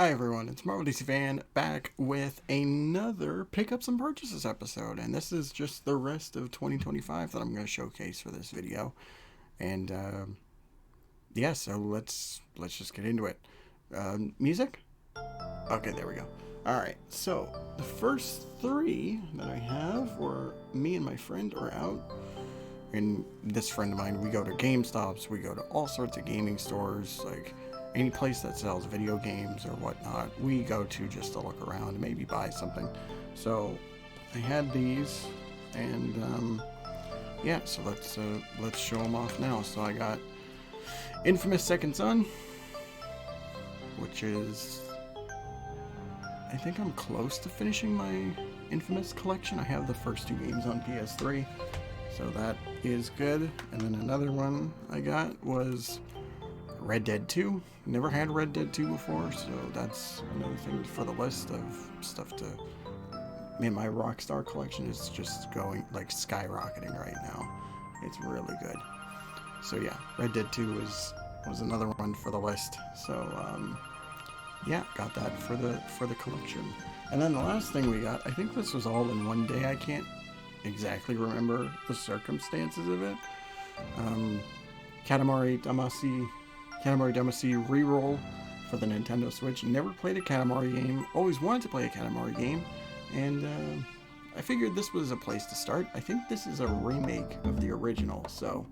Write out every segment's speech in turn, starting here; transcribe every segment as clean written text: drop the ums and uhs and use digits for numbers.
Hi everyone, it's Marvel DC Fan back with another Pick Up Some Purchases episode, and this is just the rest of 2025 that I'm going to showcase for this video. And yeah, so let's just get into it. Music? Okay, there we go. Alright, so the first three that I have were me and my friend are out. And this friend of mine, we go to GameStops, we go to all sorts of gaming stores, like any place that sells video games or whatnot, we go to just to look around and maybe buy something. So I had these, and yeah, so let's show them off now. So I got Infamous Second Son, which is, I think I'm close to finishing my Infamous collection. I have the first two games on PS3, so that is good. And then another one I got was Red Dead 2. Never had Red Dead 2 before, so that's another thing for the list of stuff to... Man, my Rockstar collection is just going, like, skyrocketing right now. It's really good. So yeah, Red Dead 2 was another one for the list. So, yeah, got that for the collection. And then the last thing we got, I think this was all in one day. I can't exactly remember the circumstances of it. Katamari Damacy Reroll for the Nintendo Switch. Never played a Katamari game. Always wanted to play a Katamari game. And I figured this was a place to start. I think this is a remake of the original. So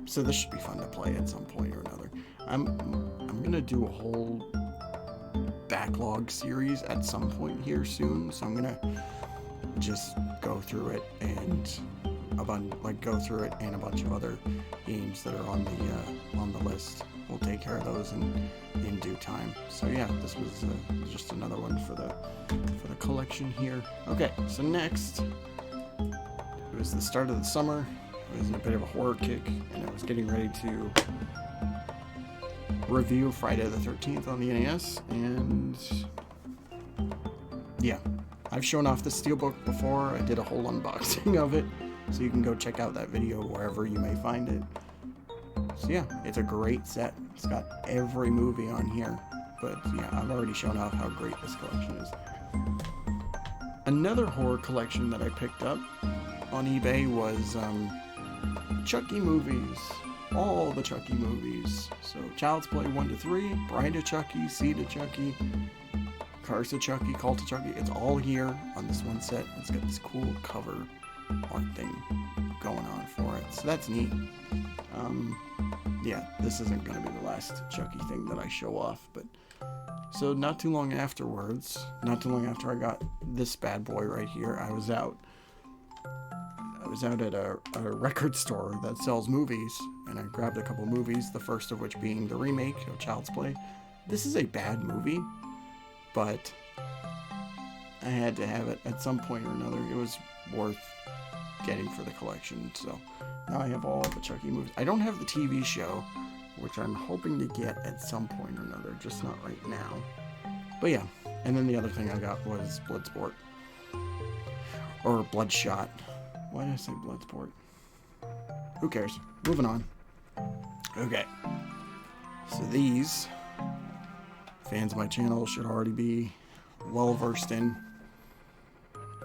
this should be fun to play at some point or another. I'm going to do a whole backlog series at some point here soon. So I'm going to just go through it and a bunch of other games that are on the list. We'll take care of those in due time. So yeah, this was just another one for the collection here. Okay, so next, it was the start of the summer. I was in a bit of a horror kick, and I was getting ready to review Friday the 13th on the NES, and yeah, I've shown off the Steelbook before. I did a whole unboxing of it, so you can go check out that video wherever you may find it. So yeah, it's a great set. It's got every movie on here. But yeah, I've already shown off how great this collection is. Another horror collection that I picked up on eBay was Chucky movies. All the Chucky movies. So Child's Play 1 to 3, Bride of Chucky, Seed of Chucky, Curse of Chucky, Cult of Chucky. It's all here on this one set. It's got this cool cover art thing going on for it, so that's neat. Yeah, this isn't going to be the last Chucky thing that I show off, but so not too long after I got this bad boy right here, I was out at a record store that sells movies, and I grabbed a couple movies, the first of which being the remake of Child's Play. This is a bad movie, but I had to have it at some point or another. It was worth getting for the collection. So now I have all the Chucky movies. I don't have the TV show, which I'm hoping to get at some point or another, just not right now. But yeah, and then the other thing I got was Bloodsport. Or Bloodshot. Why did I say Bloodsport? Who cares? Moving on. Okay. So these fans of my channel should already be well versed in.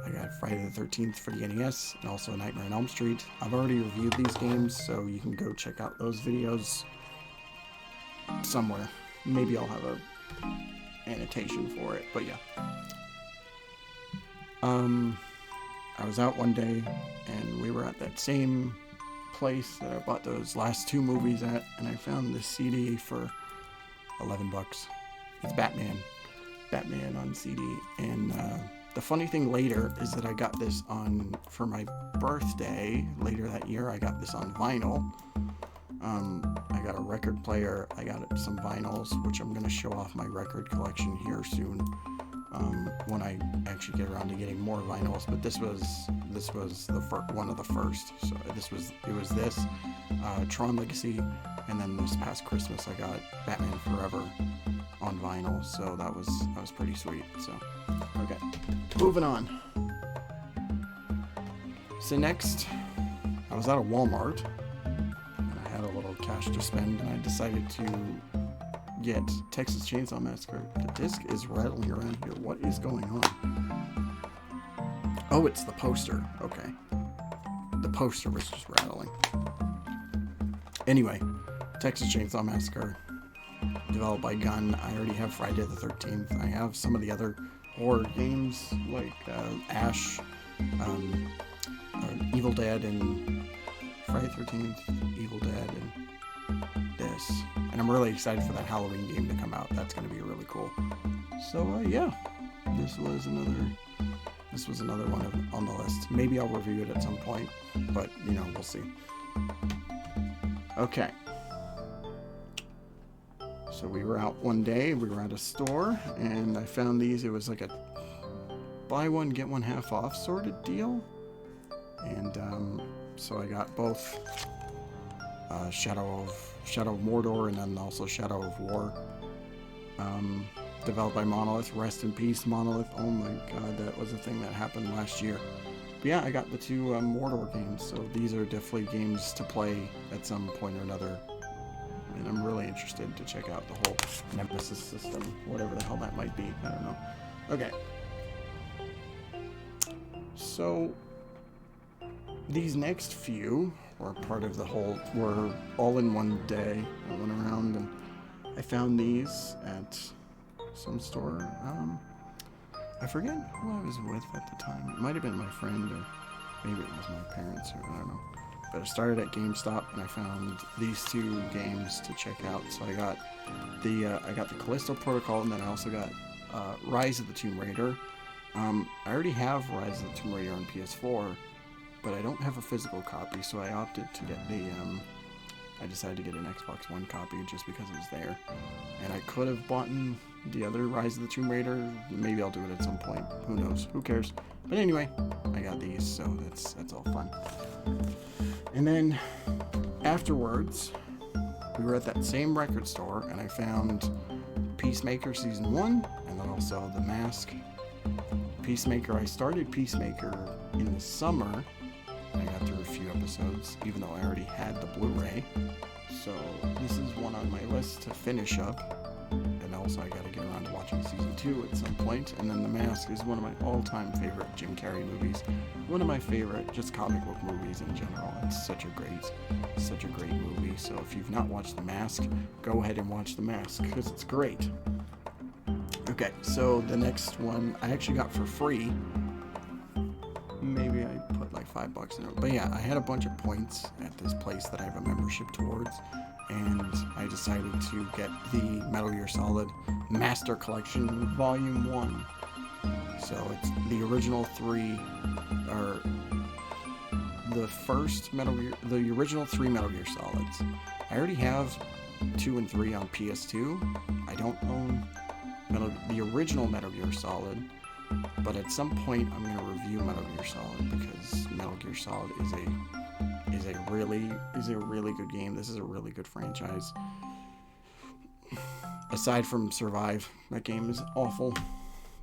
I got Friday the 13th for the NES, and also Nightmare on Elm Street. I've already reviewed these games, so you can go check out those videos somewhere. Maybe I'll have a annotation for it, but yeah. I was out one day, and we were at that same place that I bought those last two movies at, and I found this CD for $11. It's Batman on CD, and the funny thing later is that I got this for my birthday later that year. I got this on vinyl. I got a record player. I got some vinyls, which I'm going to show off my record collection here soon when I actually get around to getting more vinyls. But this was one of the first. So it was this Tron Legacy, and then this past Christmas I got Batman Forever on vinyl, so that was pretty sweet. So okay, moving on. So next, I was out of Walmart and I had a little cash to spend, and I decided to get Texas Chainsaw Massacre. The disc is rattling around here. What is going on? Oh, it's the poster. Okay. The poster was just rattling. Anyway, Texas Chainsaw Massacre, developed by Gun. I already have Friday the 13th. I have some of the other horror games like Ash, Evil Dead, and Friday the 13th, Evil Dead, and this. And I'm really excited for that Halloween game to come out. That's going to be really cool. So yeah, this was another one on the list. Maybe I'll review it at some point, but you know, we'll see. Okay. So we were out one day, we were at a store, and I found these. It was like a buy one, get one half off sort of deal. And so I got both Shadow of Mordor and then also Shadow of War. Developed by Monolith. Rest in peace, Monolith. Oh my god, that was a thing that happened last year. But yeah, I got the two Mordor games, so these are definitely games to play at some point or another. And I'm really interested to check out the whole Nemesis system, whatever the hell that might be. I don't know. Okay. So these next few were part of the whole, were all in one day. I went around and I found these at some store. I forget who I was with at the time. It might have been my friend, or maybe it was my parents, or I don't know. But I started at GameStop and I found these two games to check out. So I got the Callisto Protocol, and then I also got Rise of the Tomb Raider. I already have Rise of the Tomb Raider on PS4, but I don't have a physical copy, so I opted to get I decided to get an Xbox One copy just because it was there. And I could have bought the other Rise of the Tomb Raider. Maybe I'll do it at some point. Who knows? Who cares? But anyway, I got these, so that's all fun. And then afterwards, we were at that same record store, and I found Peacemaker Season 1, and then also The Mask. Peacemaker, I started Peacemaker in the summer. I got through a few episodes, even though I already had the Blu-ray. So this is one on my list to finish up. And also I gotta get around to watching Season 2 at some point. And then The Mask is one of my all-time favorite Jim Carrey movies. One of my favorite just comic book movies in general. It's such a great movie. So if you've not watched The Mask, go ahead and watch The Mask, because it's great. Okay, so the next one I actually got for free. Maybe I put like $5 in it. But yeah, I had a bunch of points at this place that I have a membership towards, and I decided to get the Metal Gear Solid Master Collection Volume 1. So it's the original three, or the original three Metal Gear Solids. I already have 2 and 3 on PS2. I don't own the original Metal Gear Solid. But at some point, I'm going to review Metal Gear Solid, because Metal Gear Solid is a really good game. This is a really good franchise. Aside from Survive, that game is awful,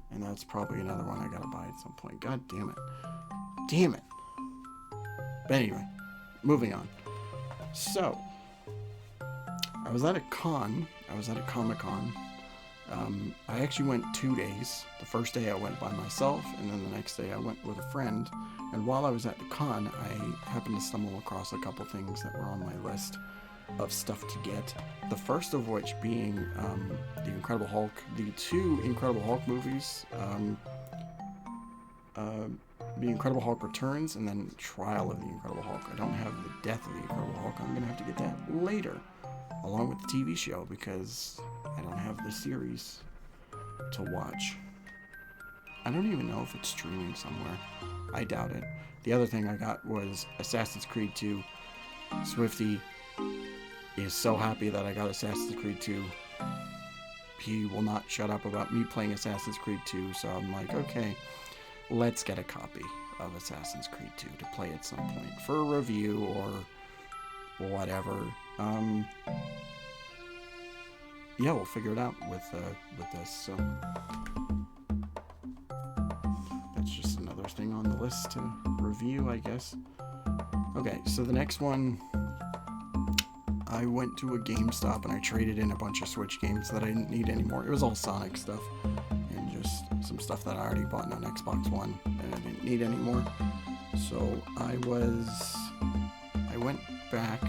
and that's probably another one I gotta buy at some point. God damn it. But anyway, moving on. So, I was at a Comic-Con. I actually went 2 days. The first day I went by myself, and then the next day I went with a friend. And while I was at the con, I happened to stumble across a couple things that were on my list of stuff to get. The first of which being the Incredible Hulk, the 2 Incredible Hulk movies, The Incredible Hulk Returns, and then Trial of the Incredible Hulk. I don't have the Death of the Incredible Hulk. I'm gonna have to get that later, along with the TV show, because I don't have the series to watch. I don't even know if it's streaming somewhere. I doubt it. The other thing I got was Assassin's Creed 2. Swifty is so happy that I got Assassin's Creed 2. He will not shut up about me playing Assassin's Creed 2, so I'm like, okay, let's get a copy of Assassin's Creed 2 to play at some point for a review or whatever. Yeah, we'll figure it out with this. So that's just another thing on the list to review, I guess. Okay, so the next one, I went to a GameStop and I traded in a bunch of Switch games that I didn't need anymore. It was all Sonic stuff and just some stuff that I already bought on Xbox One and I didn't need anymore. So I went back,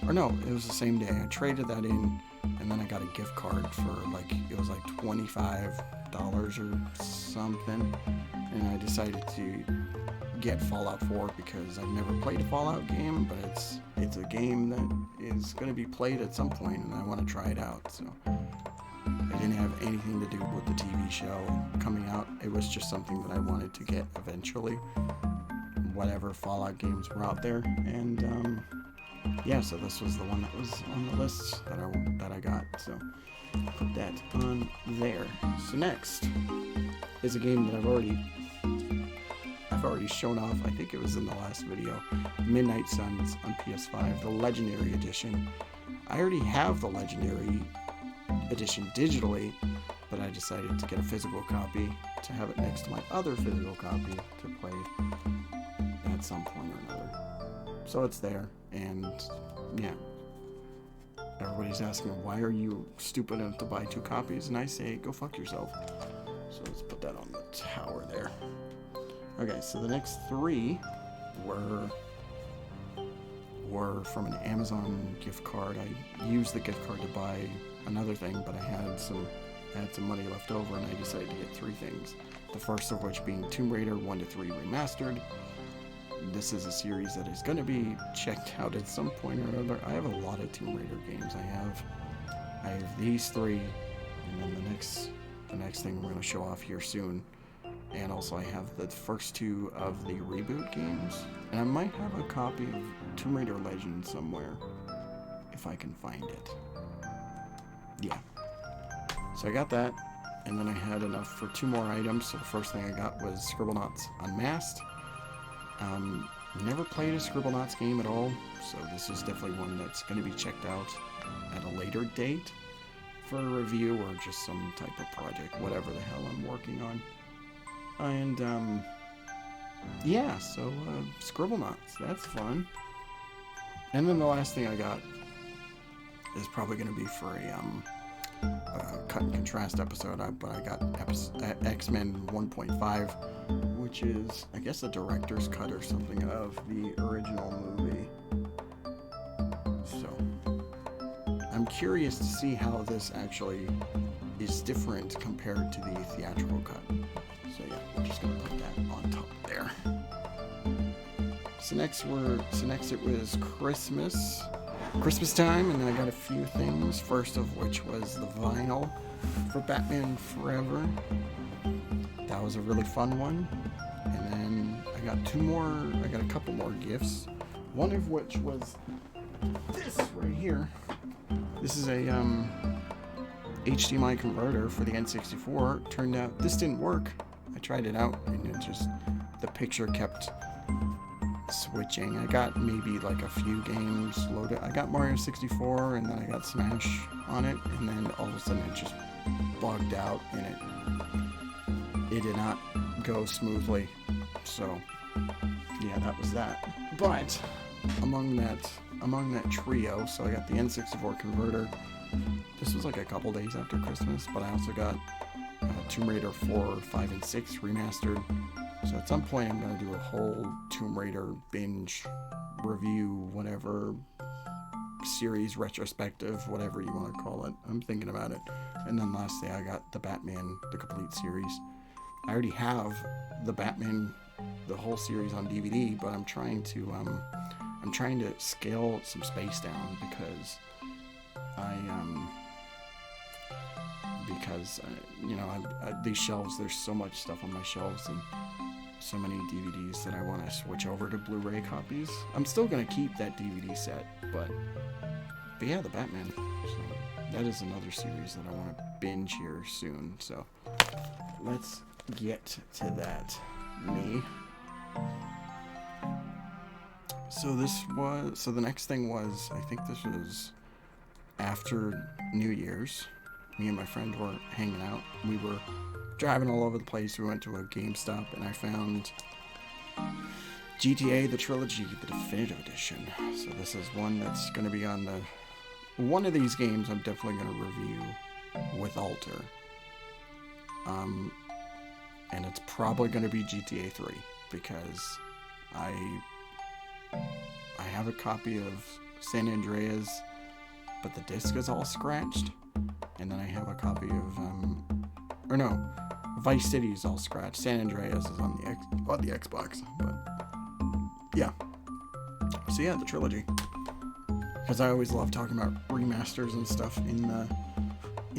or no, it was the same day. I traded that in and then I got a gift card for it was like $25 or something. And I decided to get Fallout 4 because I've never played a Fallout game, but it's a game that is going to be played at some point and I want to try it out. So I didn't have anything to do with the TV show coming out. It was just something that I wanted to get eventually, whatever Fallout games were out there. And yeah, so this was the one that was on the list that I got. So put that on there. So next is a game that I've already shown off. I think it was in the last video. Midnight Suns on PS5, the Legendary Edition. I already have the Legendary Edition digitally, but I decided to get a physical copy to have it next to my other physical copy to play at some point or another. So it's there, and yeah. Everybody's asking, why are you stupid enough to buy 2 copies? And I say, go fuck yourself. So let's put that on the tower there. Okay, so the next 3 were from an Amazon gift card. I used the gift card to buy another thing, but I had some money left over, and I decided to get 3 things. The first of which being Tomb Raider 1-3 Remastered. This is a series that is going to be checked out at some point or another. I have a lot of Tomb Raider games. I have these 3, and then the next thing we're going to show off here soon. And also I have the first 2 of the reboot games. And I might have a copy of Tomb Raider Legends somewhere, if I can find it. Yeah. So I got that, and then I had enough for 2 more items. So the first thing I got was Scribblenauts Unmasked. Never played a Scribblenauts game at all, so this is definitely one that's going to be checked out at a later date for a review or just some type of project, whatever the hell I'm working on. And yeah, so Scribblenauts, that's fun. And then the last thing I got is probably going to be for a cut and contrast episode, but I got X-Men 1.5, which is, I guess, a director's cut or something of the original movie. So I'm curious to see how this actually is different compared to the theatrical cut. So yeah, we're just gonna put that on top there. So next it was Christmas time, and I got a few things. First of which was the vinyl for Batman Forever. That was a really fun one. And then I got a couple more gifts. One of which was this right here. This is a HDMI converter for the N64. Turned out this didn't work. I tried it out and the picture kept switching. I got maybe like a few games loaded. I got Mario 64 and then I got Smash on it, and then all of a sudden it just bugged out and it did not go smoothly. So yeah, that was that. But among that trio, so I got the N64 converter. This was like a couple days after Christmas, but I also got Tomb Raider 4, 5, and 6 remastered. So at some point I'm going to do a whole Tomb Raider binge review, whatever, series, retrospective, whatever you want to call it. I'm thinking about it. And then lastly, I got the Batman, the complete series. I already have the Batman, the whole series on DVD, but I'm trying to scale some space down because these shelves, there's so much stuff on my shelves and so many DVDs that I want to switch over to Blu-ray copies. I'm still going to keep that DVD set, but yeah, the Batman. So that is another series that I want to binge here soon. So let's get to that. So the next thing was, I think this was after New Year's. Me and my friend were hanging out. We were driving all over the place. We went to a GameStop and I found GTA, the trilogy, the definitive edition. So this is one that's going to be on one of these games I'm definitely going to review with Alter. And it's probably going to be GTA 3 because I have a copy of San Andreas, but the disc is all scratched. And then I have a copy of, Vice City is all scratched. San Andreas is on the Xbox, but yeah. So yeah, the trilogy. Because I always love talking about remasters and stuff in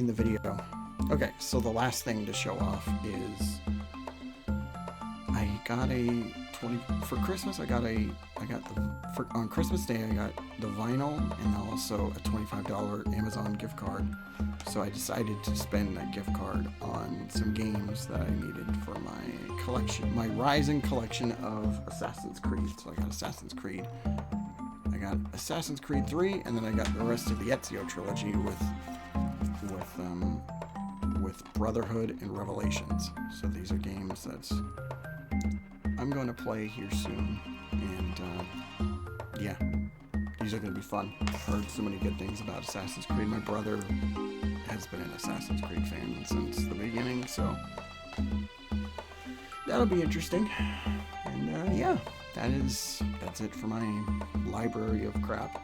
the video. Okay, so the last thing to show off is I got for Christmas. On Christmas Day I got the vinyl and also a $25 Amazon gift card. So I decided to spend that gift card on some games that I needed for my collection, my rising collection of Assassin's Creed. So I got Assassin's Creed. I got Assassin's Creed 3, and then I got the rest of the Ezio trilogy with Brotherhood and Revelations. So these are games that I'm going to play here soon, and yeah, these are going to be fun. I've heard so many good things about Assassin's Creed. My brother has been an Assassin's Creed fan since the beginning, so that'll be interesting. And yeah, that's it for my library of crap.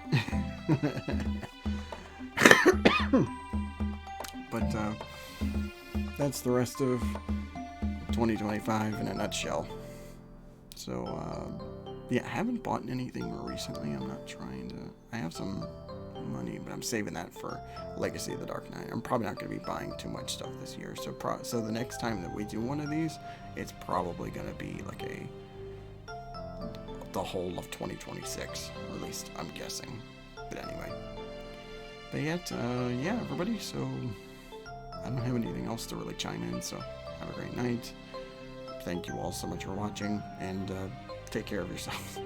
But that's the rest of 2025 in a nutshell. So yeah, I haven't bought anything more recently. I'm not trying to. I have some money, but I'm saving that for Legacy of the Dark Knight. I'm probably not going to be buying too much stuff this year. So the next time that we do one of these, it's probably going to be like the whole of 2026, or at least I'm guessing. But anyway. But yet, yeah, everybody, so I don't have anything else to really chime in, so have a great night. Thank you all so much for watching, and take care of yourself.